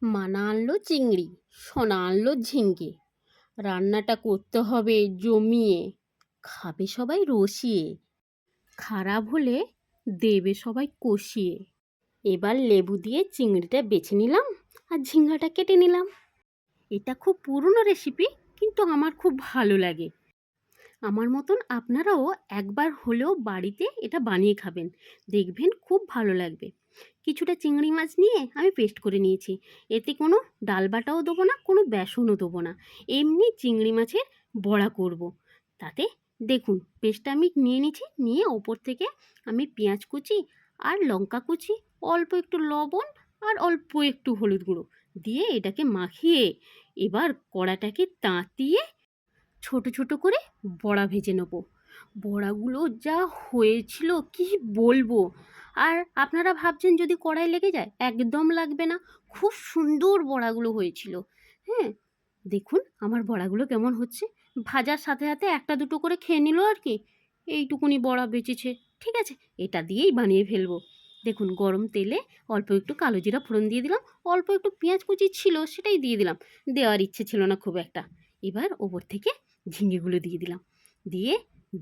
মানা আনলো চিংড়ি, সোনা আনলো ঝিঙ্গে। রান্নাটা করতে হবে জমিয়ে, খাবে সবাই রসিয়ে। খারাপ হলে দেবে সবাই কষিয়ে। এবার লেবু দিয়ে চিংড়িটা বেছে নিলাম আর ঝিঙ্গাটা কেটে নিলাম। এটা খুব পুরনো রেসিপি, কিন্তু আমার খুব ভালো লাগে। আমার মতন আপনারাও একবার হলেও বাড়িতে এটা বানিয়ে খাবেন, দেখবেন খুব ভালো লাগবে। কিছুটা চিংড়ি মাছ নিয়ে আমি পেস্ট করে নিয়েছি। এতে কোনো ডাল বাটাও দেবো না, কোনো বেসনও দেবো না, এমনি চিংড়ি মাছের বড়া করব। তাতে দেখুন পেস্টটা আমি নিয়ে নিয়েছি, নিয়ে ওপর থেকে আমি পেঁয়াজ কুচি আর লঙ্কা কুচি, অল্প একটু লবণ আর অল্প একটু হলুদ গুঁড়ো দিয়ে এটাকে মাখিয়ে এবার কড়াটাকে তাঁতিয়ে ছোট ছোট করে বড়া ভেজে নেব। বড়াগুলো যা হয়েছিল কি বলবো! আর আপনারা ভাবছেন যদি কড়াই লেগে যায়, একদম লাগবে না। খুব সুন্দর বড়াগুলো হয়েছিল। হ্যাঁ, দেখুন আমার বড়াগুলো কেমন হচ্ছে। ভাজার সাথে সাথে একটা দুটো করে খেয়ে নিল আর কি। এইটুকুনি বড়া বেঁচেছে, ঠিক আছে, এটা দিয়েই বানিয়ে ফেলবো। দেখুন গরম তেলে অল্প একটু কালো জিরা ফোড়ন দিয়ে দিলাম, অল্প একটু পেঁয়াজ কুচি ছিল সেটাই দিয়ে দিলাম, দেওয়ার ইচ্ছে ছিল না খুব একটা। এবার ওপর থেকে ঝিঙেগুলো দিয়ে দিলাম, দিয়ে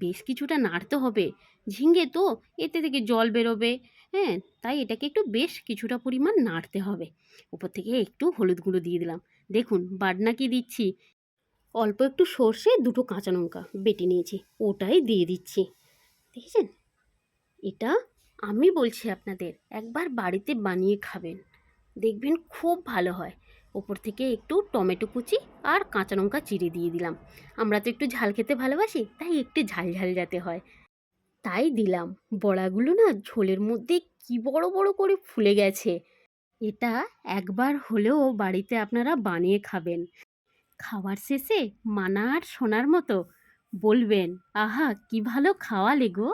বেশ কিছুটা নাড়তে হবে। ঝিঙে তো, এতে থেকে জল বেরোবে। হ্যাঁ, তাই এটাকে একটু বেশ কিছুটা পরিমাণ নাড়তে হবে। ওপর থেকে একটু হলুদ গুঁড়ো দিয়ে দিলাম। দেখুন বাটনা কি দিচ্ছি, অল্প একটু সর্ষে, দুটো কাঁচা লঙ্কা বেটে নিয়েছি, ওটাই দিয়ে দিচ্ছি। দেখেছেন? এটা আমি বলছি আপনাদের একবার বাড়িতে বানিয়ে খাবেন, দেখবেন খুব ভালো হয়। ওপর থেকে একটু টমেটো কুচি আর কাঁচা লঙ্কা চিড়ে দিয়ে দিলাম। আমরা তো একটু ঝাল খেতে ভালোবাসি, তাই একটু ঝাল ঝাল যাতে হয় তাই দিলাম। বড়াগুলো না ঝোলের মধ্যে কি বড় বড় করে ফুলে গেছে। এটা একবার হলেও বাড়িতে আপনারা বানিয়ে খাবেন। খাওয়ার শেষে মানা আর সোনার মতো বলবেন, আহা কি ভালো খাওয়ালে গো।